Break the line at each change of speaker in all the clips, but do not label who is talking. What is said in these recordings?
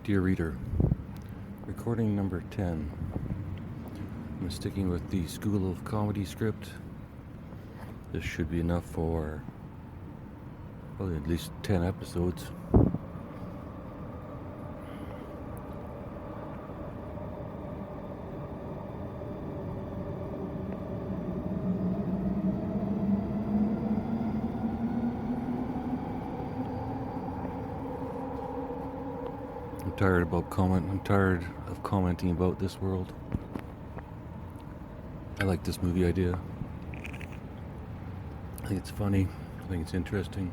Dear reader, recording number 10. I'm sticking with the School of Comedy script. This should be enough for probably at least 10 episodes. I'm tired of commenting about this world. I like this movie idea. I think it's funny. I think it's interesting.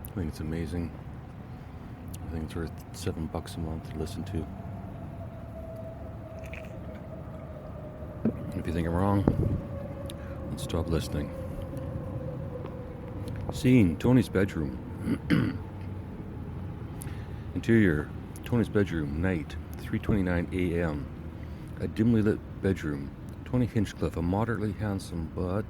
I think it's amazing. I think it's worth $7 a month to listen to. If you think I'm wrong, then stop listening. Scene: Tony's bedroom. Interior: Tony's bedroom, night, 3:29 a.m. A dimly lit bedroom. Tony Hinchcliffe, a moderately handsome but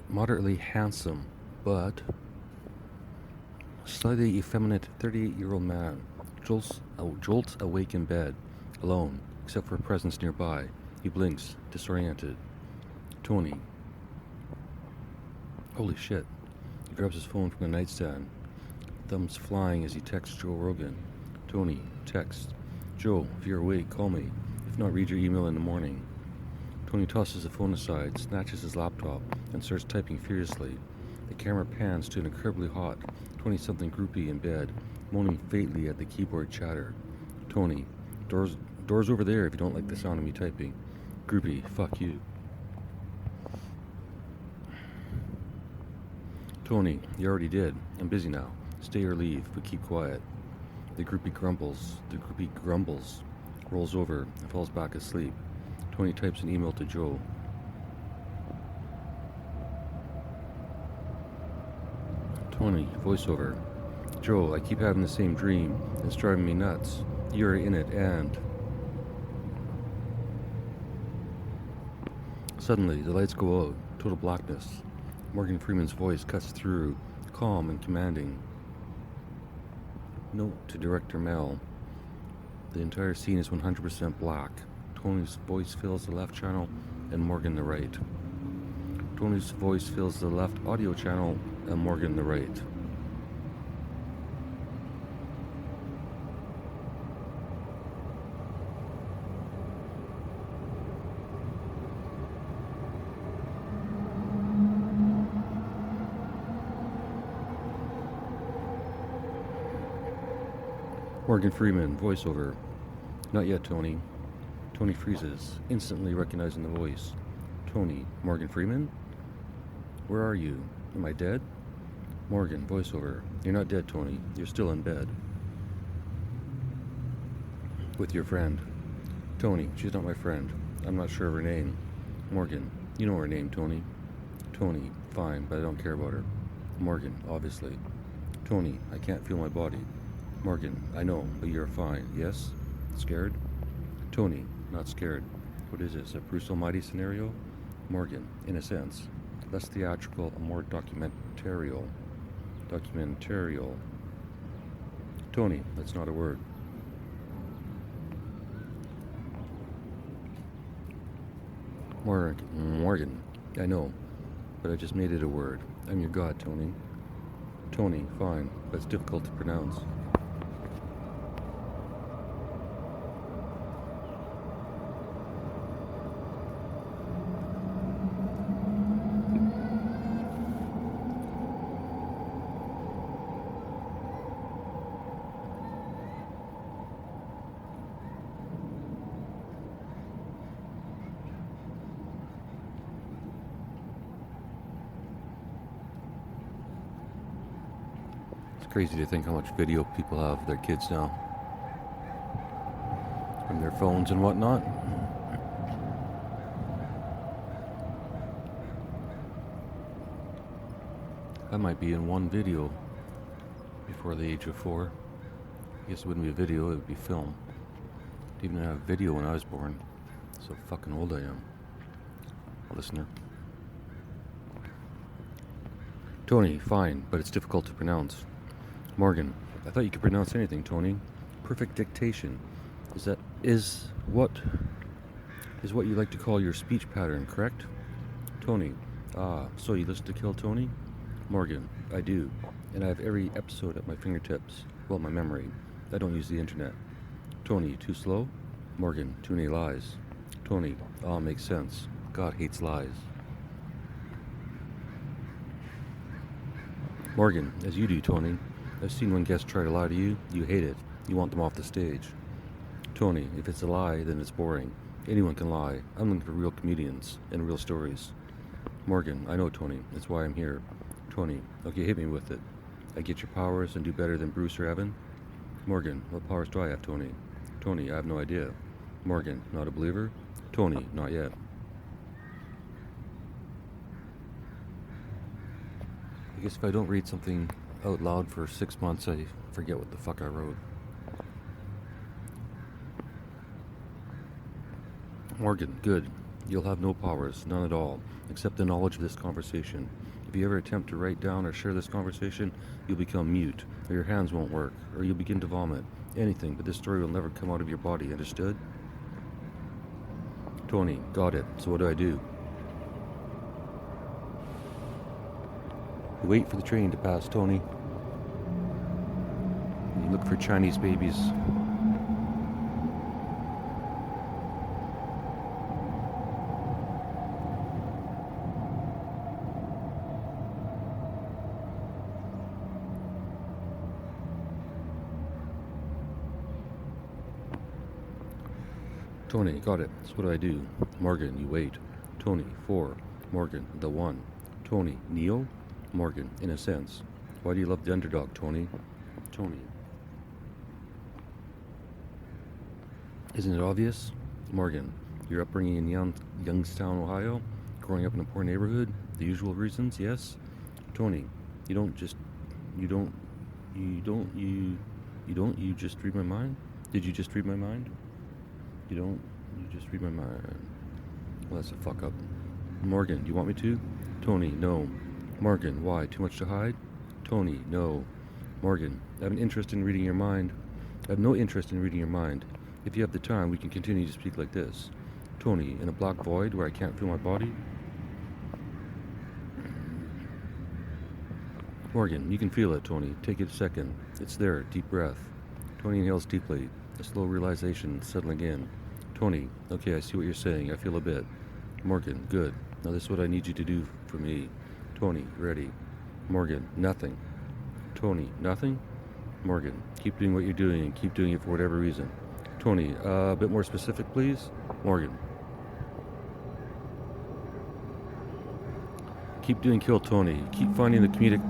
moderately handsome but slightly effeminate 38-year-old man jolts awake in bed, alone, except for a presence nearby. He blinks, disoriented. Tony. Holy shit. He grabs his phone from the nightstand, thumbs flying as he texts JOE ROGAN. Tony, text. Joe, if you're awake, call me. If not, read your email in the morning. Tony tosses the phone aside, snatches his laptop, and starts typing furiously. The camera pans to an incredibly hot 20-something groupie in bed, moaning faintly at the keyboard chatter. Tony, doors over there if you don't like the sound of me typing. Groupie, fuck you. Tony, you already did. I'm busy now. Stay or leave, but keep quiet. The groupie grumbles, rolls over, and falls back asleep. Tony types an email to Joe. Tony, voiceover. Joe, I keep having the same dream. It's driving me nuts. You're in it, and... Suddenly, the lights go out. Total blackness. Morgan Freeman's voice cuts through, calm and commanding. Note to Director Mel. The entire scene is 100% black. Tony's voice fills the left channel and Morgan the right. Tony's voice fills the left audio channel and Morgan the right. Morgan Freeman, voiceover. Not yet, Tony. Tony freezes, instantly recognizing the voice. Tony, Morgan Freeman? Where are you? Am I dead? Morgan, voiceover. You're not dead, Tony. You're still in bed. With your friend. Tony, she's not my friend. I'm not sure of her name. Morgan, you know her name, Tony. Tony, fine, but I don't care about her. Morgan, obviously. Tony, I can't feel my body. Morgan, I know, but you're fine, yes? Scared? Tony, not scared. What is this, a Bruce Almighty scenario? Morgan, in a sense. Less theatrical and more documentarial. Tony, that's not a word. Morgan, I know, but I just made it a word. I'm your god, Tony. Tony, fine, but it's difficult to pronounce. Crazy to think how much video people have of their kids now from their phones and whatnot. I might be in one video before the age of 4. guess it wouldn't be a video, it would be film. Didn't even have video when I was born. So fucking old I am. Listener. Tony, fine, but it's difficult to pronounce. Morgan, I thought you could pronounce anything, Tony. Perfect dictation. Is what you like to call your speech pattern, correct? Tony, so you listen to Kill Tony? Morgan, I do. And I have every episode at my fingertips. Well, my memory. I don't use the internet. Tony, too slow? Morgan, too many lies. Tony, makes sense. God hates lies. Morgan, as you do, Tony. I've seen when guests try to lie to you, you hate it. You want them off the stage. Tony, if it's a lie, then it's boring. Anyone can lie. I'm looking for real comedians and real stories. Morgan, I know, Tony. That's why I'm here. Tony, okay, hit me with it. I get your powers and do better than Bruce or Evan? Morgan, what powers do I have, Tony? Tony, I have no idea. Morgan, not a believer? Tony, not yet. I guess if I don't read something out loud for 6 months, I forget what the fuck I wrote. Morgan, good. You'll have no powers, none at all, except the knowledge of this conversation. If you ever attempt to write down or share this conversation, you'll become mute, or your hands won't work, or you'll begin to vomit. Anything, but this story will never come out of your body, understood? Tony, got it. So what do I do? You wait for the train to pass, Tony. You look for Chinese babies. Tony, got it. So what do I do? Morgan, you wait. Tony, 4. Morgan, the 1. Tony, Neo? Morgan, in a sense. Why do you love the underdog, Tony? Tony. Isn't it obvious? Morgan, your upbringing in Youngstown, Ohio? Growing up in a poor neighborhood? The usual reasons, yes? Tony, you just read my mind? Did you just read my mind? You just read my mind. Well, that's a fuck up. Morgan, do you want me to? Tony, no. Morgan, why? Too much to hide? Tony, no. Morgan, I have an interest in reading your mind. I have no interest in reading your mind. If you have the time, we can continue to speak like this. Tony, in a black void where I can't feel my body? Morgan, you can feel it, Tony. Take it a second. It's there. Deep breath. Tony inhales deeply. A slow realization settling in. Tony, okay, I see what you're saying. I feel a bit. Morgan, good. Now this is what I need you to do for me. Tony, ready. Morgan, nothing. Tony, nothing? Morgan, keep doing what you're doing and keep doing it for whatever reason. Tony, a bit more specific, please? Morgan. Keep doing Kill Tony. Keep finding the comedic...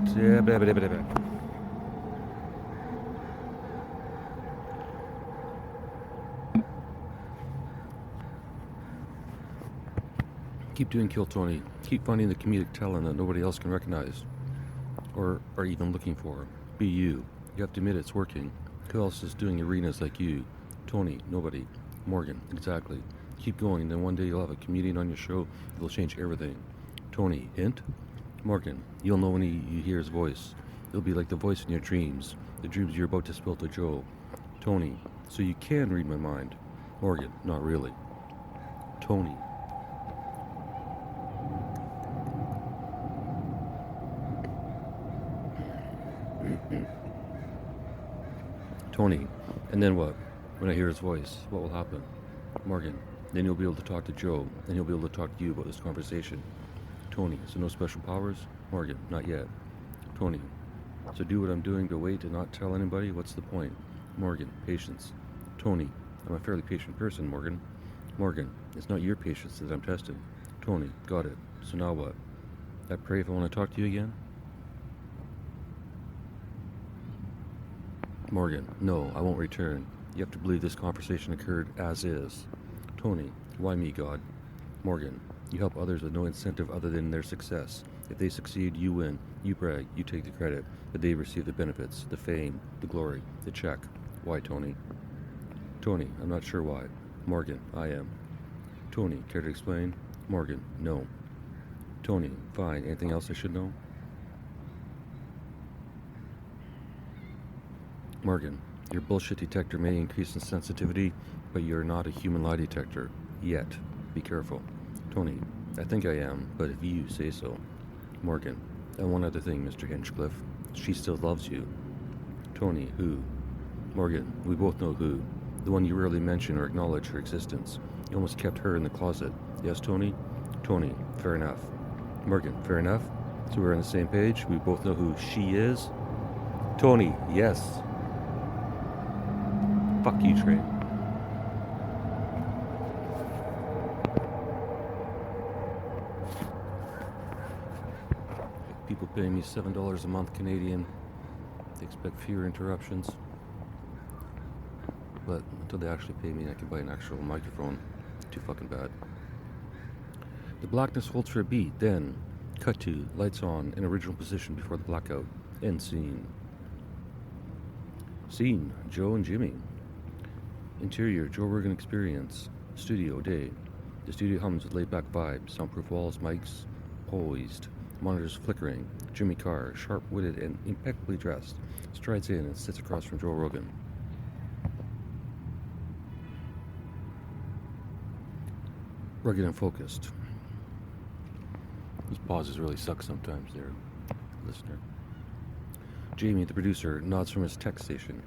Keep doing Kill Tony. Keep finding the comedic talent that nobody else can recognize or are even looking for. Be you. You have to admit it's working. Who else is doing arenas like you? Tony, nobody. Morgan, exactly. Keep going, and then one day you'll have a comedian on your show that'll change everything. Tony, hint? Morgan, you'll know when you hear his voice. It'll be like the voice in your dreams, the dreams you're about to spill to Joe. Tony, so you can read my mind. Morgan, not really. Tony. Tony, and then what? When I hear his voice, what will happen? Morgan, then you'll be able to talk to Joe, and he'll be able to talk to you about this conversation. Tony, so no special powers? Morgan, not yet. Tony, so do what I'm doing but wait and not tell anybody? What's the point? Morgan, patience. Tony, I'm a fairly patient person, Morgan. Morgan, it's not your patience that I'm testing. Tony, got it. So now what? I pray if I want to talk to you again? Morgan, no, I won't return. You have to believe this conversation occurred as is. Tony, why me, God? Morgan, you help others with no incentive other than their success. If they succeed, you win. You brag, you take the credit, but they receive the benefits, the fame, the glory, the check. Why, Tony? Tony, I'm not sure why. Morgan, I am. Tony, care to explain? Morgan, no. Tony, fine. Anything else I should know? Morgan, your bullshit detector may increase in sensitivity, but you're not a human lie detector. Yet. Be careful. Tony, I think I am, but if you say so. Morgan, and one other thing, Mr. Hinchcliffe. She still loves you. Tony, who? Morgan, we both know who. The one you rarely mention or acknowledge her existence. You almost kept her in the closet. Yes, Tony? Tony, fair enough. Morgan, fair enough? So we're on the same page? We both know who she is? Tony, yes. Fuck you, Train. People paying me $7 a month Canadian. They expect fewer interruptions. But until they actually pay me, I can buy an actual microphone. Too fucking bad. The blackness holds for a beat, then cut to, lights on, in original position before the blackout. End scene. Scene, Joe and Jimmy. Interior, Joe Rogan experience. Studio, day. The studio hums with laid-back vibes. Soundproof walls, mics poised. Monitors flickering. Jimmy Carr, sharp-witted and impeccably dressed, strides in and sits across from Joe Rogan. Rugged and focused. These pauses really suck sometimes there, listener. Jamie, the producer, nods from his tech station.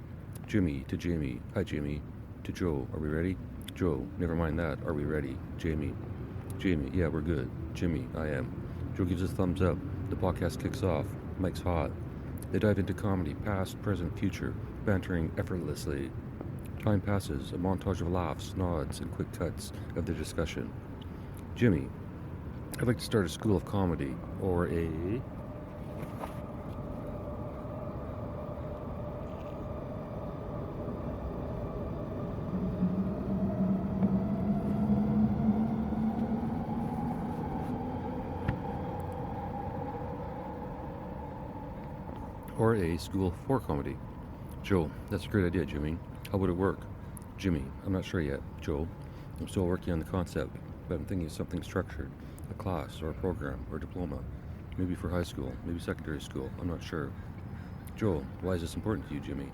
Jimmy to Jamie. Hi, Jamie. To Joe, are we ready? Joe, never mind that. Are we ready? Jamie. Jamie, yeah, we're good. Jimmy, I am. Joe gives a thumbs up. The podcast kicks off. Mike's hot. They dive into comedy, past, present, future, bantering effortlessly. Time passes, a montage of laughs, nods, and quick cuts of their discussion. Jimmy, I'd like to start a school of comedy, or a... school for comedy. Joe, that's a great idea, Jimmy. How would it work? Jimmy, I'm not sure yet. Joe, I'm still working on the concept, but I'm thinking of something structured, a class or a program or a diploma, maybe for high school, maybe secondary school, I'm not sure. Joe, why is this important to you, Jimmy?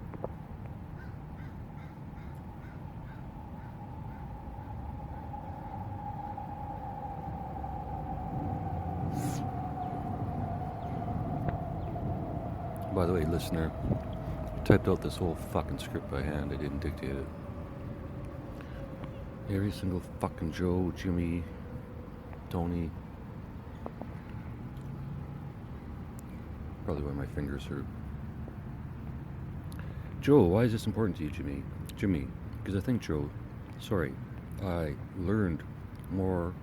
By the way, listener, I typed out this whole fucking script by hand. I didn't dictate it. Every single fucking Joe, Jimmy, Tony. Probably why my fingers hurt. Joe, why is this important to you, Jimmy? Jimmy, because I think, Joe, I learned more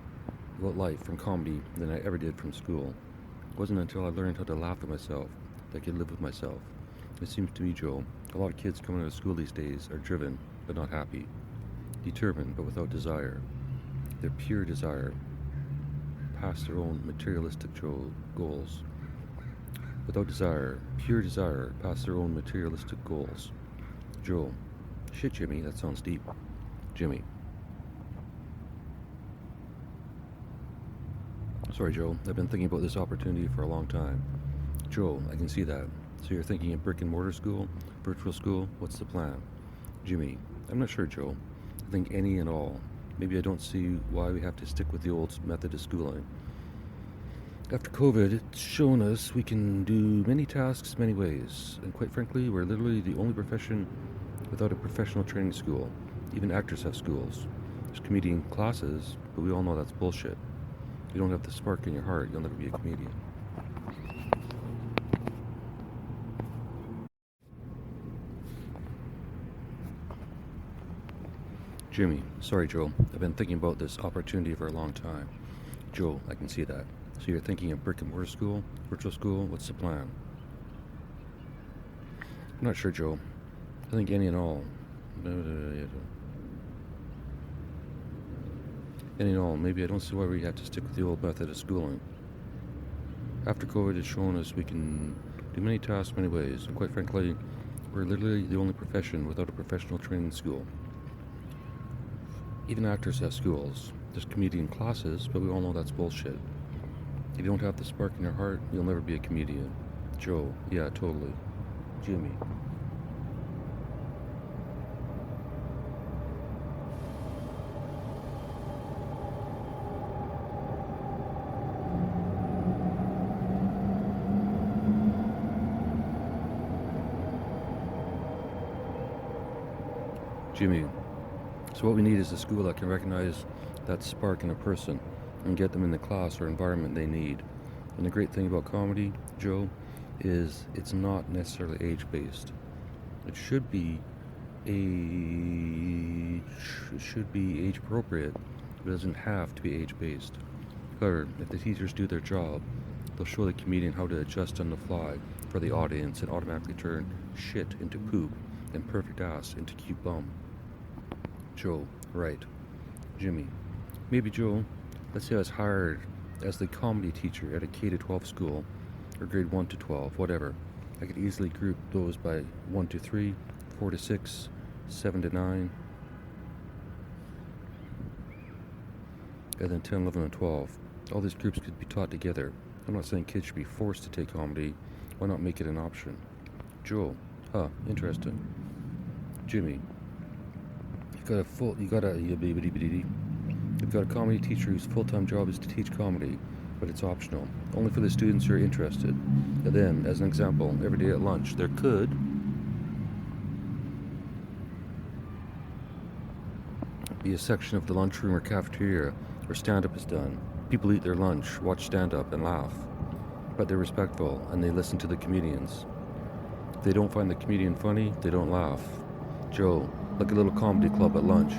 about life from comedy than I ever did from school. It wasn't until I learned how to laugh at myself that I could live with myself. It seems to me, Joe, a lot of kids coming out of school these days are driven, but not happy. Determined, but without desire. Their pure desire past their own materialistic goals. Without desire, pure desire past their own materialistic goals. Joe, shit, Jimmy, that sounds deep. Jimmy. Sorry, Joe, I've been thinking about this opportunity for a long time. Joe, I can see that. So you're thinking of brick and mortar school, virtual school, what's the plan? Jimmy, I'm not sure, Joe. I think any and all. Maybe I don't see why we have to stick with the old method of schooling. After COVID, it's shown us we can do many tasks many ways. And quite frankly, we're literally the only profession without a professional training school. Even actors have schools. There's comedian classes, but we all know that's bullshit. If you don't have the spark in your heart, you'll never be a comedian. Jimmy, sorry, Joe. I've been thinking about this opportunity for a long time. Joe, I can see that. So you're thinking of brick and mortar school, virtual school, what's the plan? I'm not sure, Joe. I think any and all. Any and all, maybe I don't see why we have to stick with the old method of schooling. After COVID, it's shown us we can do many tasks many ways, and quite frankly, We're literally the only profession without a professional training school. Even actors have schools. There's comedian classes, but we all know that's bullshit. If you don't have the spark in your heart, you'll never be a comedian. Joe, yeah, totally. Jimmy. Jimmy. So what we need is a school that can recognize that spark in a person and get them in the class or environment they need. And the great thing about comedy, Joe, is it's not necessarily age-based. It should be age-appropriate, but it doesn't have to be age-based. However, if the teachers do their job, they'll show the comedian how to adjust on the fly for the audience and automatically turn shit into poop and perfect ass into cute bum. Joe, right. Jimmy. Maybe Joe, let's say I was hired as the comedy teacher at a K-12 school, or grade 1 to 12, whatever. I could easily group those by 1 to 3, 4 to 6, 7 to 9, and then 10, 11, and 12. All these groups could be taught together. I'm not saying kids should be forced to take comedy. Why not make it an option? Joe, interesting. Jimmy, you've got a comedy teacher whose full-time job is to teach comedy, but it's optional, only for the students who are interested. And then, as an example, every day at lunch, there could be a section of the lunchroom or cafeteria where stand-up is done. People eat their lunch, watch stand-up, and laugh. But they're respectful, and they listen to the comedians. If they don't find the comedian funny, they don't laugh. Joe, like a little comedy club at lunch.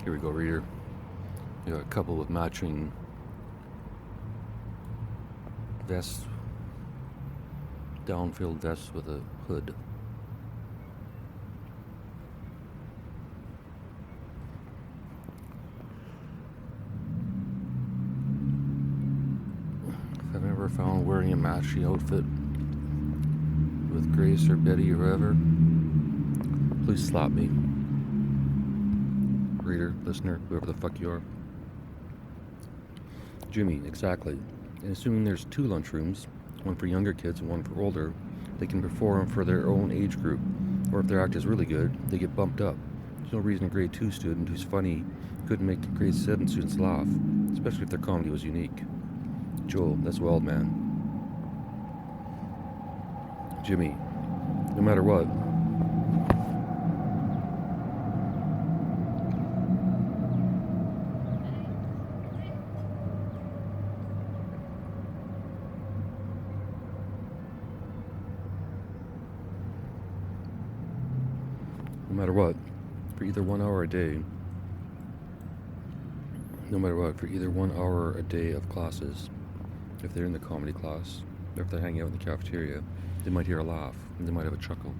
Here we go, reader. You got a couple with matching vests, down-filled vests with a hood. If I've ever found wearing a matching outfit with Grace or Betty or whoever, please slap me. Reader, listener, whoever the fuck you are. Jimmy, exactly. And assuming there's 2 lunchrooms, one for younger kids and one for older, they can perform for their own age group. Or if their act is really good, they get bumped up. There's no reason a grade 2 student who's funny couldn't make the grade 7 students laugh, especially if their comedy was unique. Joel, that's wild, man. Jimmy, no matter what, for either 1 hour a day, for either 1 hour a day of classes, if they're in the comedy class, or if they're hanging out in the cafeteria, they might hear a laugh, and they might have a chuckle.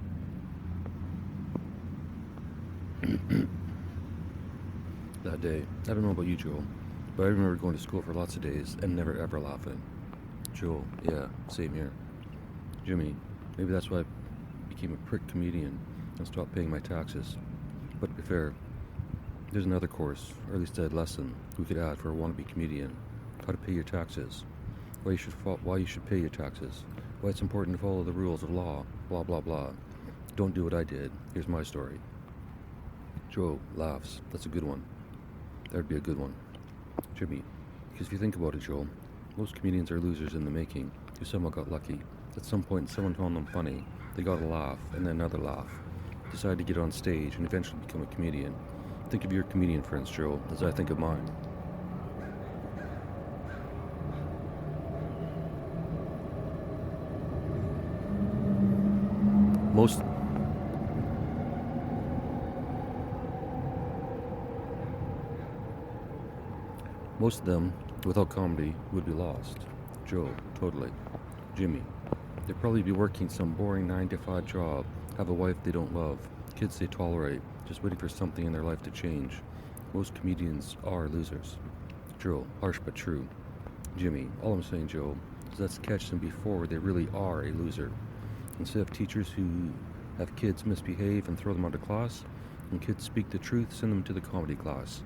That day, I don't know about you, Joel, but I remember going to school for lots of days and never ever laughing. Joel, yeah, same here. Jimmy, maybe that's why I became a prick comedian and stopped paying my taxes. But to be fair, there's another course, or at least a lesson, we could add for a wannabe comedian. How to pay your taxes. Why you should pay your taxes. Why it's important to follow the rules of law. Blah, blah, blah. Don't do what I did. Here's my story. Joe laughs. That's a good one. That would be a good one. Jimmy, because if you think about it, Joel, most comedians are losers in the making who somehow got lucky. At some point, someone found them funny. They got a laugh, and then another laugh. Decided to get on stage and eventually become a comedian. Think of your comedian friends, Joe, as I think of mine. Most of them, without comedy, would be lost. Joe, totally. Jimmy, they'd probably be working some boring 9-to-5 job, have a wife they don't love, kids they tolerate, just waiting for something in their life to change. Most comedians are losers. Joe, Joe, harsh but true. Jimmy, all I'm saying, Joe, is let's catch them before they really are a loser. Instead of teachers who have kids misbehave and throw them out of class, when kids speak the truth, send them to the comedy class.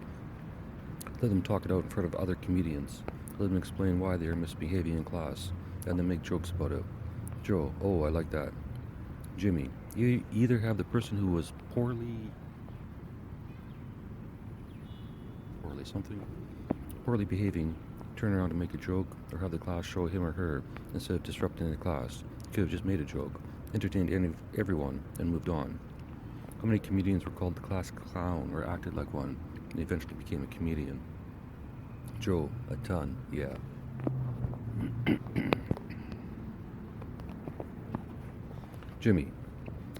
Let them talk it out in front of other comedians. Let them explain why they are misbehaving in class, and then make jokes about it. Joe, oh, I like that. Jimmy, you either have the person who was poorly behaving turn around to make a joke, or have the class show him or her instead of disrupting the class. You could have just made a joke, entertained everyone, and moved on. How many comedians were called the class clown or acted like one and eventually became a comedian? Joe, a ton, yeah. Jimmy,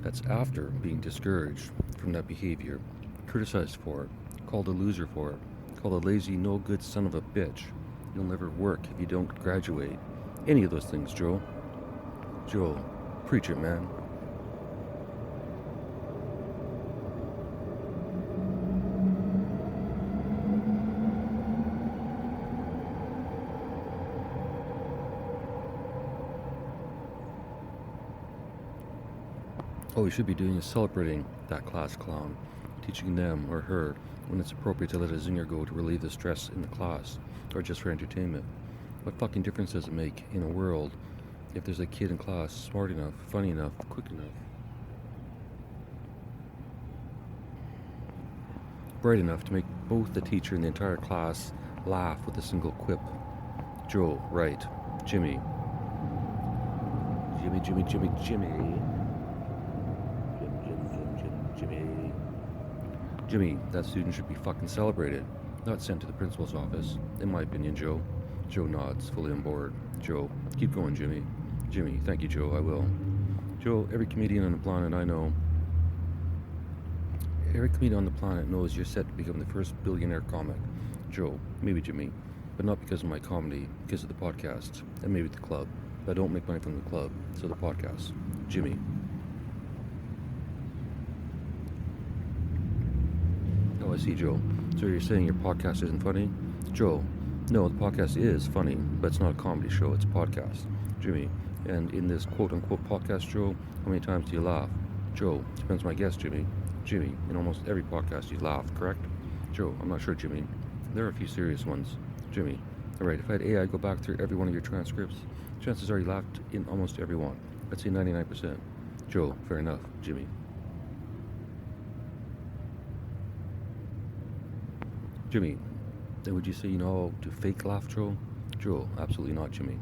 that's after being discouraged from that behavior, criticized for it, called a loser for it, called a lazy, no good son of a bitch. You'll never work if you don't graduate. Any of those things, Joe. Joe, preach it, man. All we should be doing is celebrating that class clown, teaching them or her when it's appropriate to let a zinger go to relieve the stress in the class, or just for entertainment. What fucking difference does it make in a world if there's a kid in class smart enough, funny enough, quick enough, bright enough to make both the teacher and the entire class laugh with a single quip? Joe, right. Jimmy. Jimmy, that student should be fucking celebrated, not sent to the principal's office, in my opinion, Joe. Joe nods, fully on board. Joe, keep going, Jimmy. Jimmy, thank you, Joe, I will. Joe, every comedian on the planet knows you're set to become the first billionaire comic. Joe, maybe Jimmy, but not because of my comedy, because of the podcast, and maybe the club. But I don't make money from the club, so the podcast. Jimmy. Oh, I see, Joe. So you're saying your podcast isn't funny? Joe, no, the podcast is funny, but it's not a comedy show, it's a podcast. Jimmy, and in this quote-unquote podcast, Joe, how many times do you laugh? Joe, depends on my guess, Jimmy. Jimmy, in almost every podcast you laugh, correct? Joe, I'm not sure, Jimmy. There are a few serious ones. Jimmy, alright, if I had AI go back through every one of your transcripts, chances are you laughed in almost every one. Let's say 99%. Joe, fair enough, Jimmy. Jimmy, then would you say you know how to fake laugh, Joe? Joe, absolutely not, Jimmy.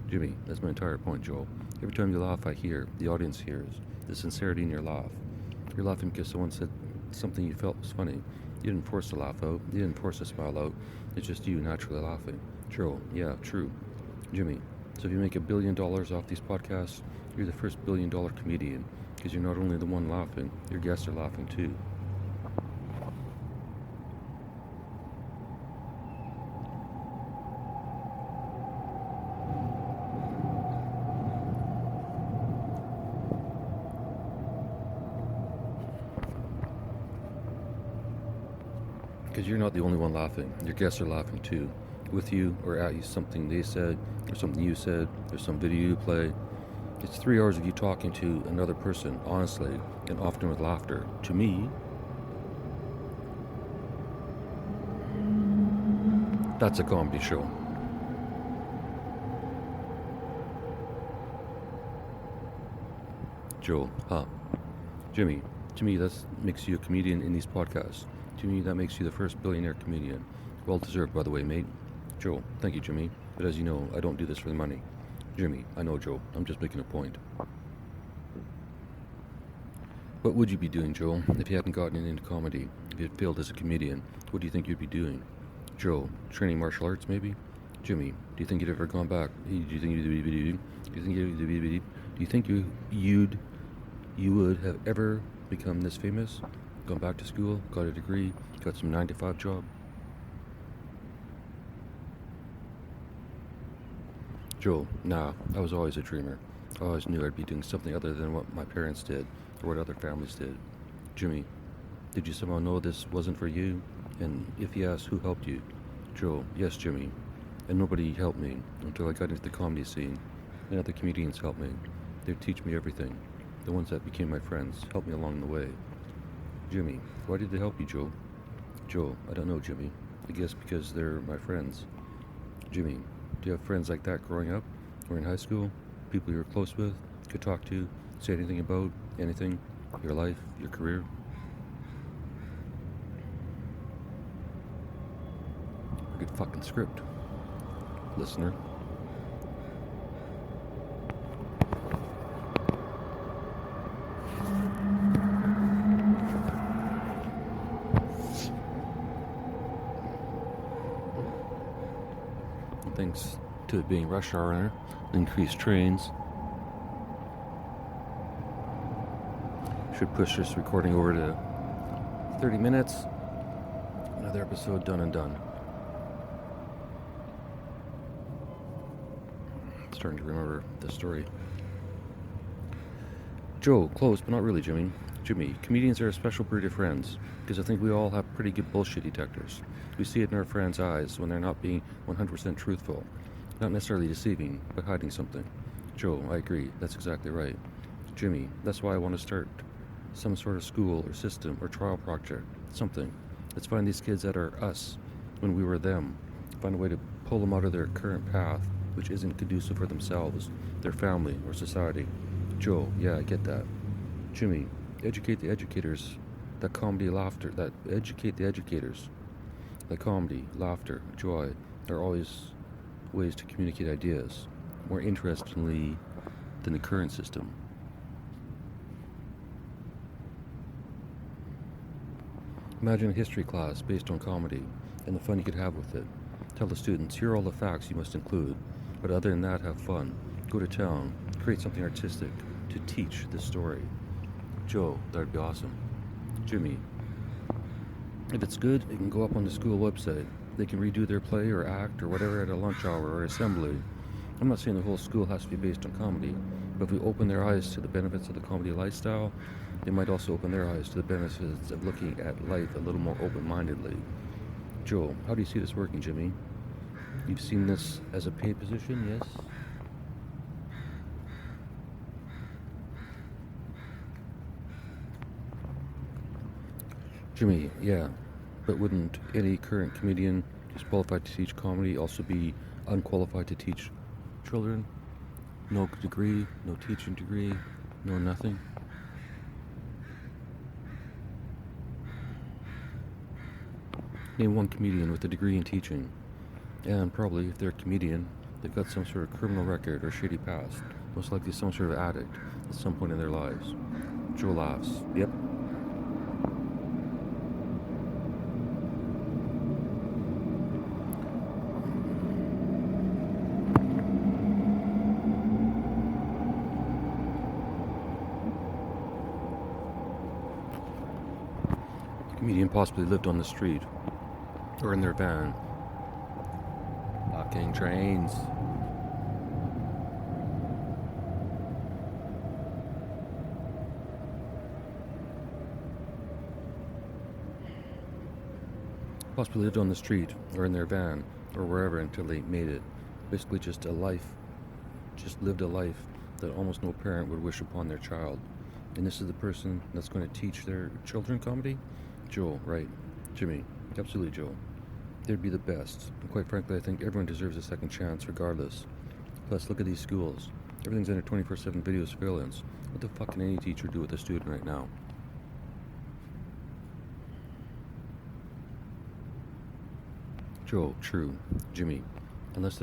Jimmy, that's my entire point, Joe. Every time you laugh, I hear, the audience hears, the sincerity in your laugh. You're laughing because someone said something you felt was funny. You didn't force the laugh out, you didn't force a smile out, it's just you naturally laughing. Joe, yeah, true. Jimmy, so if you make $1 billion off these podcasts, you're the first $1 billion comedian, because you're not only the one laughing, your guests are laughing too. Because you're not the only one laughing. Your guests are laughing too. With you or at you, something they said, or something you said, or some video you play. It's 3 hours of you talking to another person, honestly, and often with laughter. To me, that's a comedy show. Joel, huh? Jimmy, to me that makes you a comedian in these podcasts. To me, that makes you the first billionaire comedian. Well deserved, by the way, mate. Joe, thank you, Jimmy. But as you know, I don't do this for the money. Jimmy, I know, Joe. I'm just making a point. What would you be doing, Joe, if you hadn't gotten into comedy? If you had failed as a comedian, what do you think you'd be doing? Joe, training martial arts, maybe? Jimmy, do you think you'd ever gone back? Do you think you would have ever become this famous? Gone back to school, got a degree, got some 9-to-5 job? Joe, nah, I was always a dreamer. I always knew I'd be doing something other than what my parents did, or what other families did. Jimmy, did you somehow know this wasn't for you? And if yes, who helped you? Joe, yes, Jimmy. And nobody helped me until I got into the comedy scene. And other comedians helped me. They'd teach me everything. The ones that became my friends helped me along the way. Jimmy, why did they help you, Joe? Joe, I don't know, Jimmy. I guess because they're my friends. Jimmy, do you have friends like that growing up or in high school? People you were close with, could talk to, say anything about, anything? Your life, your career? Good fucking script, listener. Thanks to it being rush hour, increased trains. Should push this recording over to 30 minutes. Another episode done and done. Starting to remember the story. Joe, close, but not really, Jimmy. Jimmy, comedians are a special breed of friends, because I think we all have pretty good bullshit detectors. We see it in our friends' eyes when they're not being 100% truthful. Not necessarily deceiving, but hiding something. Joe, I agree, that's exactly right. Jimmy, that's why I want to start some sort of school or system or trial project, something. Let's find these kids that are us when we were them. Find a way to pull them out of their current path, which isn't conducive for themselves, their family, or society. Joe, yeah, I get that. Jimmy, educate the educators. That comedy, laughter, that educate the educators. That comedy, laughter, joy are always ways to communicate ideas, more interestingly than the current system. Imagine a history class based on comedy and the fun you could have with it. Tell the students, here are all the facts you must include, but other than that, have fun. Go to town, create something artistic to teach the story. Joe, that'd be awesome. Jimmy, if it's good, it can go up on the school website. They can redo their play or act or whatever at a lunch hour or assembly. I'm not saying the whole school has to be based on comedy, but if we open their eyes to the benefits of the comedy lifestyle, they might also open their eyes to the benefits of looking at life a little more open-mindedly. Joe, how do you see this working, Jimmy? You've seen this as a paid position, yes? Jimmy, yeah, but wouldn't any current comedian who's qualified to teach comedy also be unqualified to teach children? No degree, no teaching degree, no nothing? Name one comedian with a degree in teaching. And probably, if they're a comedian, they've got some sort of criminal record or shady past. Most likely some sort of addict at some point in their lives. Joe laughs. Yep. The comedian possibly lived on the street or in their van. Fucking trains. Possibly lived on the street or in their van or wherever until they made it. Basically just lived a life that almost no parent would wish upon their child. And this is the person that's going to teach their children comedy? Joel, right. Jimmy, absolutely, Joel. They'd be the best. And quite frankly, I think everyone deserves a second chance regardless. Plus, look at these schools. Everything's under 24/7 video surveillance. What the fuck can any teacher do with a student right now? Joe, true. Jimmy, unless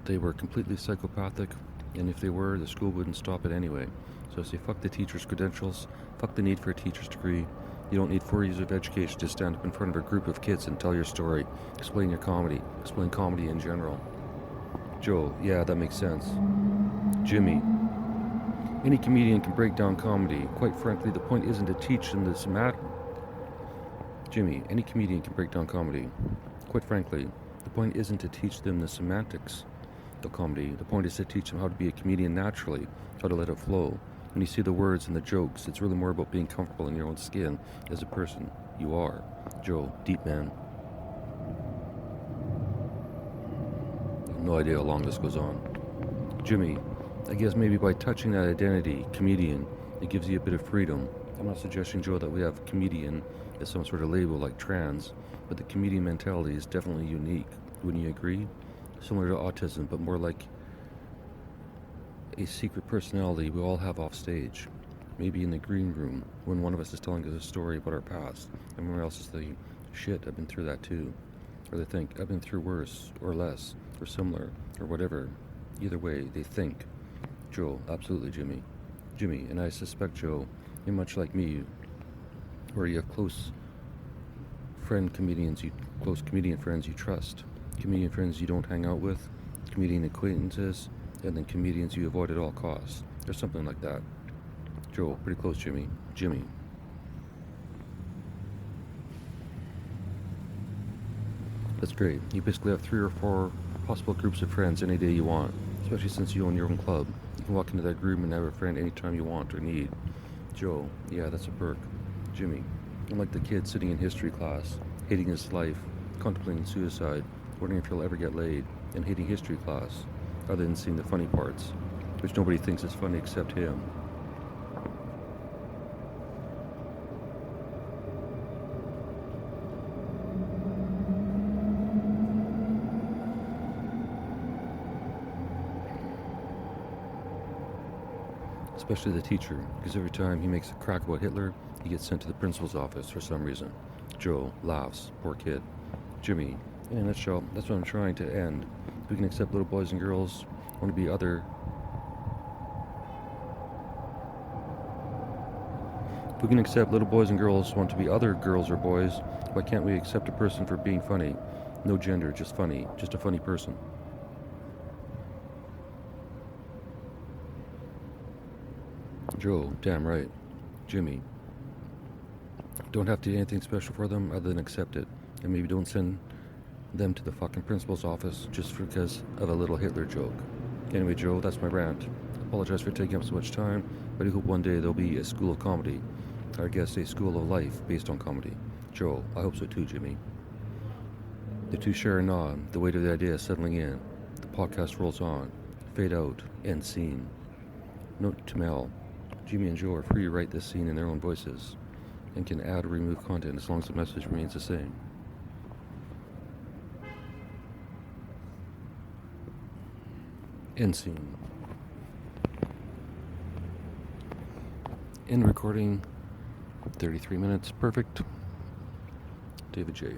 they were completely psychopathic, and if they were, the school wouldn't stop it anyway. So I say fuck the teacher's credentials, fuck the need for a teacher's degree. You don't need 4 years of education to stand up in front of a group of kids and tell your story, explain your comedy, explain comedy in general. Joe, yeah, that makes sense. Jimmy, any comedian can break down comedy. Quite frankly, the point isn't to teach them this matter. Jimmy, any comedian can break down comedy. Quite frankly, the point isn't to teach them the semantics of comedy. The point is to teach them how to be a comedian naturally, how to let it flow. When you see the words and the jokes, it's really more about being comfortable in your own skin as a person. You are. Joe, deep man. No idea how long this goes on. Jimmy, I guess maybe by touching that identity, comedian, it gives you a bit of freedom. I'm not suggesting, Joe, that we have comedian as some sort of label like trans, but the comedian mentality is definitely unique. Wouldn't you agree? Similar to autism, but more like a secret personality we all have off stage. Maybe in the green room, when one of us is telling us a story about our past, and everyone else is thinking, shit, I've been through that too. Or they think, I've been through worse, or less, or similar, or whatever. Either way, they think. Joe, absolutely, Jimmy. Jimmy, and I suspect, Joe, you're much like me, where you have close comedian friends you trust, comedian friends you don't hang out with, comedian acquaintances, and then comedians you avoid at all costs, or something like that. Joe, pretty close, Jimmy. Jimmy. That's great. You basically have 3 or 4 possible groups of friends any day you want, especially since you own your own club. You can walk into that group and have a friend anytime you want or need. Joe, yeah, that's a perk. Jimmy, I'm like the kid sitting in history class, hating his life, contemplating suicide, wondering if he'll ever get laid, and hating history class, other than seeing the funny parts, which nobody thinks is funny except him. Especially the teacher, because every time he makes a crack about Hitler, he gets sent to the principal's office for some reason. Joe laughs, poor kid. Jimmy, in a nutshell, that's what I'm trying to end. If we can accept little boys and girls want to be other... If we can accept little boys and girls want to be other girls or boys, why can't we accept a person for being funny? No gender, just funny. Just a funny person. Joe, damn right. Jimmy, don't have to do anything special for them other than accept it. And maybe don't send them to the fucking principal's office just because of a little Hitler joke. Anyway, Joe, that's my rant. Apologize for taking up so much time, but I hope one day there'll be a school of comedy. Or I guess a school of life based on comedy. Joe, I hope so too, Jimmy. The two share a nod, the weight of the idea settling in. The podcast rolls on. Fade out. End scene. Note to Mel. Jimmy and Joe are free to write this scene in their own voices and can add or remove content as long as the message remains the same. End scene. End recording. 33 minutes. Perfect. David J.